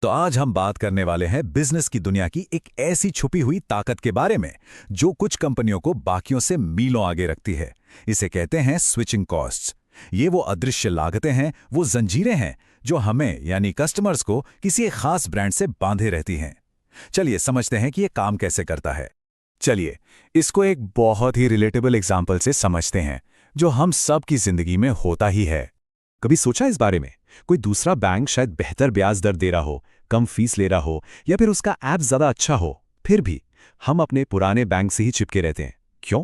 तो आज हम बात करने वाले हैं बिजनेस की दुनिया की एक ऐसी छुपी हुई ताकत के बारे में जो कुछ कंपनियों को बाकियों से मीलों आगे रखती है। इसे कहते हैं स्विचिंग कॉस्ट्स। ये वो अदृश्य लागतें हैं, वो जंजीरें हैं जो हमें यानी कस्टमर्स को किसी एक खास ब्रांड से बांधे रहती हैं। चलिए समझते हैं कि ये काम कैसे करता है। चलिए इसको एक बहुत ही रिलेटेबल एग्जाम्पल से समझते हैं जो हम सब की जिंदगी में होता ही है। कभी सोचा इस बारे में? कोई दूसरा बैंक शायद बेहतर ब्याज दर दे रहा हो, कम फीस ले रहा हो या फिर उसका ऐप ज़्यादा अच्छा हो, फिर भी हम अपने पुराने बैंक से ही चिपके रहते हैं। क्यों?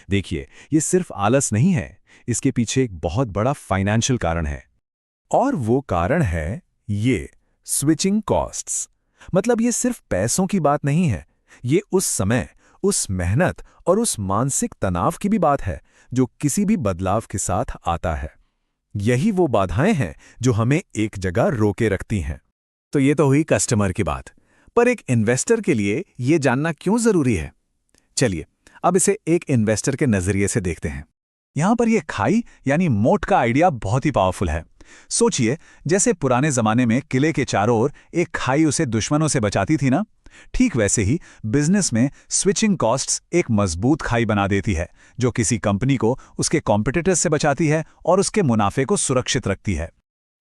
देखिए, ये सिर्फ आलस नहीं है, इसके पीछे एक बहुत बड़ा फाइनेंशियल कारण है। और वो कारण है ये स्विचिंग कॉस्ट्स। मतलब ये सिर्फ पैसों की बात नहीं है, ये उस समय, उस मेहनत और उस मानसिक तनाव की भी बात है जो किसी भी बदलाव के साथ आता है। यही वो बाधाएं हैं जो हमें एक जगह रोके रखती हैं। तो ये तो हुई कस्टमर की बात, पर एक इन्वेस्टर के लिए ये जानना क्यों जरूरी है? चलिए अब इसे एक इन्वेस्टर के नजरिए से देखते हैं। यहां पर ये खाई यानी मोट का आइडिया बहुत ही पावरफुल है। सोचिए, जैसे पुराने जमाने में किले के चारों ओर एक खाई उसे दुश्मनों से बचाती थी ना, ठीक वैसे ही बिजनेस में स्विचिंग कॉस्ट्स एक मजबूत खाई बना देती है जो किसी कंपनी को उसके कॉम्पिटिटर्स से बचाती है और उसके मुनाफे को सुरक्षित रखती है।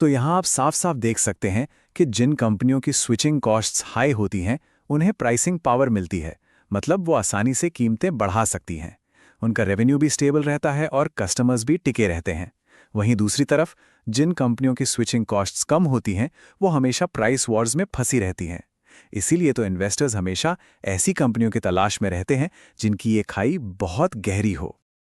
तो यहां आप साफ साफ देख सकते हैं कि जिन कंपनियों की स्विचिंग कॉस्ट्स हाई होती हैं, उन्हें प्राइसिंग पावर मिलती है। मतलब वो आसानी से कीमतें बढ़ा सकती हैं, उनका रेवेन्यू भी स्टेबल रहता है और कस्टमर्स भी टिके रहते हैं। वहीं दूसरी तरफ जिन कंपनियों की स्विचिंग कॉस्ट्स कम होती हैं, वो हमेशा प्राइस वॉर्स में फंसी रहती हैं। इसीलिए तो इन्वेस्टर्स हमेशा ऐसी कंपनियों की तलाश में रहते हैं जिनकी ये खाई बहुत गहरी हो।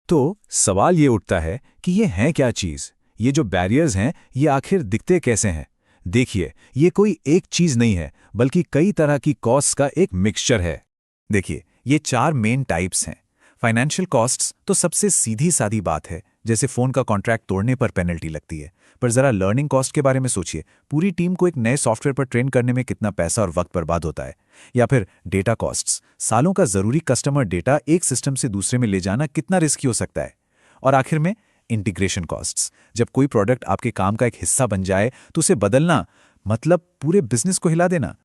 तो सवाल ये उठता है कि ये है क्या चीज़? ये जो बैरियर्स हैं, ये आखिर दिखते कैसे हैं? देखिए, ये कोई एक चीज़ नहीं है, बल्कि कई तरह की कॉस्ट्स का एक मिक्सचर है। देखिए, ये 4 मेन टाइप्स हैं। फाइनेंशियल कॉस्ट्स तो सबसे सीधी सादी बात है, जैसे फ़ोन का कॉन्ट्रैक्ट तोड़ने पर पेनल्टी लगती है। पर ज़रा लर्निंग कॉस्ट के बारे में सोचिए, पूरी टीम को एक नए सॉफ्टवेयर पर ट्रेन करने में कितना पैसा और वक्त बर्बाद होता है। या फिर डेटा कॉस्ट्स, सालों का ज़रूरी कस्टमर डेटा एक सिस्टम से दूसरे में ले जाना कितना रिस्की हो सकता है। और आखिर में इंटीग्रेशन कॉस्ट्स, जब कोई प्रोडक्ट आपके काम का एक हिस्सा बन जाए तो उसे बदलना मतलब पूरे बिजनेस को हिला देना।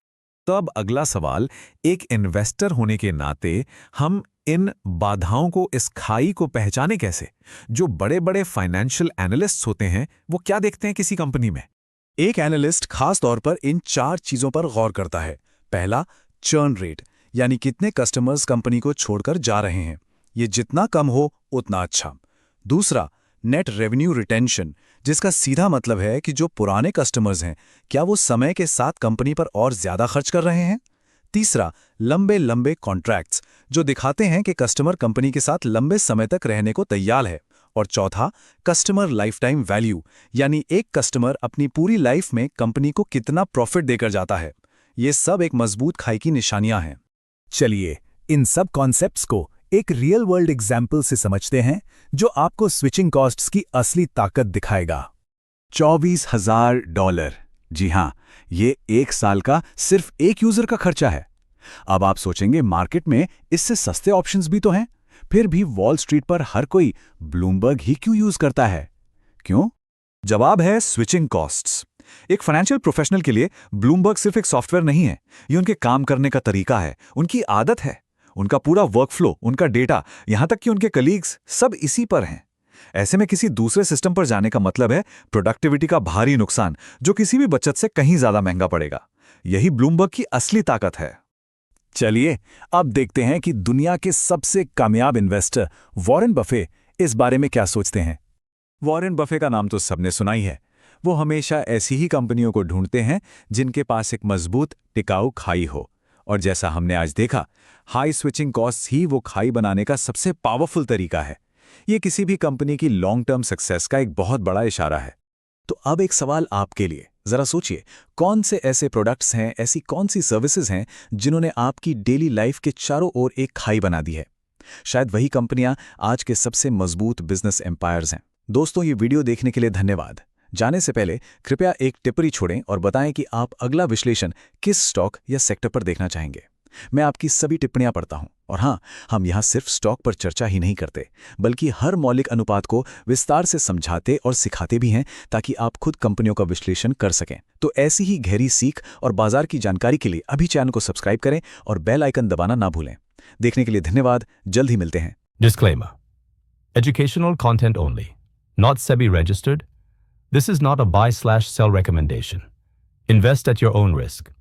तो अब अगला सवाल, एक इन्वेस्टर होने के नाते हम इन बाधाओं को, इस खाई को पहचाने कैसे? जो बड़े बड़े फाइनेंशियल एनालिस्ट्स होते हैं, वो क्या देखते हैं किसी कंपनी में? एक एनालिस्ट खास तौर पर इन 4 चीजों पर गौर करता है। पहला, चर्न रेट, यानी कितने कस्टमर्स कंपनी को छोड़कर जा रहे हैं। ये जितना कम हो उतना अच्छा। दूसरा, नेट रेवेन्यू रिटेंशन, जिसका सीधा मतलब है कि जो पुराने कस्टमर्स हैं, क्या वो समय के साथ कंपनी पर और ज्यादा खर्च कर रहे हैं। तीसरा, लंबे लंबे कॉन्ट्रैक्ट्स, जो दिखाते हैं कि कस्टमर कंपनी के साथ लंबे समय तक रहने को तैयार है। और चौथा, कस्टमर लाइफ टाइम वैल्यू, यानी एक कस्टमर अपनी पूरी लाइफ में कंपनी को कितना प्रॉफिट देकर जाता है। ये सब एक मजबूत खाई की निशानियां हैं। चलिए इन सब कॉन्सेप्ट्स को एक रियल वर्ल्ड एग्जाम्पल से समझते हैं जो आपको स्विचिंग कॉस्ट्स की असली ताकत दिखाएगा। $24,000। जी हां, ये 1 साल का सिर्फ एक यूजर का खर्चा है। अब आप सोचेंगे, मार्केट में इससे सस्ते ऑप्शंस भी तो हैं, फिर भी वॉल स्ट्रीट पर हर कोई ब्लूमबर्ग ही क्यों यूज करता है? क्यों? जवाब है स्विचिंग कॉस्ट्स। एक फाइनेंशियल प्रोफेशनल के लिए ब्लूमबर्ग सिर्फ एक सॉफ्टवेयर नहीं है, ये उनके काम करने का तरीका है, उनकी आदत है, उनका पूरा वर्कफ्लो, उनका डेटा, यहां तक कि उनके कलीग्स सब इसी पर हैं। ऐसे में किसी दूसरे सिस्टम पर जाने का मतलब है प्रोडक्टिविटी का भारी नुकसान, जो किसी भी बचत से कहीं ज्यादा महंगा पड़ेगा। यही ब्लूमबर्ग की असली ताकत है। चलिए अब देखते हैं कि दुनिया के सबसे कामयाब इन्वेस्टर वॉरेन बफे इस बारे में क्या सोचते हैं। वॉरेन बफे का नाम तो सबने सुना ही है। वो हमेशा ऐसी ही कंपनियों को ढूंढते हैं जिनके पास एक मजबूत टिकाऊ खाई हो। और जैसा हमने आज देखा, हाई स्विचिंग कॉस्ट्स ही वो खाई बनाने का सबसे पावरफुल तरीका है। ये किसी भी कंपनी की लॉन्ग टर्म सक्सेस का एक बहुत बड़ा इशारा है। तो अब एक सवाल आपके लिए, जरा सोचिए, कौन से ऐसे प्रोडक्ट्स हैं, ऐसी कौन सी सर्विसेज हैं जिन्होंने आपकी डेली लाइफ के चारों ओर एक खाई बना दी है? शायद वही कंपनियां आज के सबसे मजबूत बिजनेस एम्पायर्स हैं। दोस्तों, ये वीडियो देखने के लिए धन्यवाद। जाने से पहले कृपया एक टिप्पणी छोड़ें और बताएं कि आप अगला विश्लेषण किस स्टॉक या सेक्टर पर देखना चाहेंगे। मैं आपकी सभी टिप्पणियां पढ़ता हूं और हाँ, हम यहाँ सिर्फ स्टॉक पर चर्चा ही नहीं करते, बल्कि हर मौलिक अनुपात को विस्तार से समझाते और सिखाते भी हैं ताकि आप खुद कंपनियों का विश्लेषण कर सकें। तो ऐसी ही गहरी सीख और बाजार की जानकारी के लिए अभी चैनल को सब्सक्राइब करें और बेल आइकन दबाना ना भूलें। देखने के लिए धन्यवाद, जल्द ही मिलते हैं। Disclaimer. Educational content only. Not SEBI registered. This is not a buy/sell recommendation. Invest at your own risk.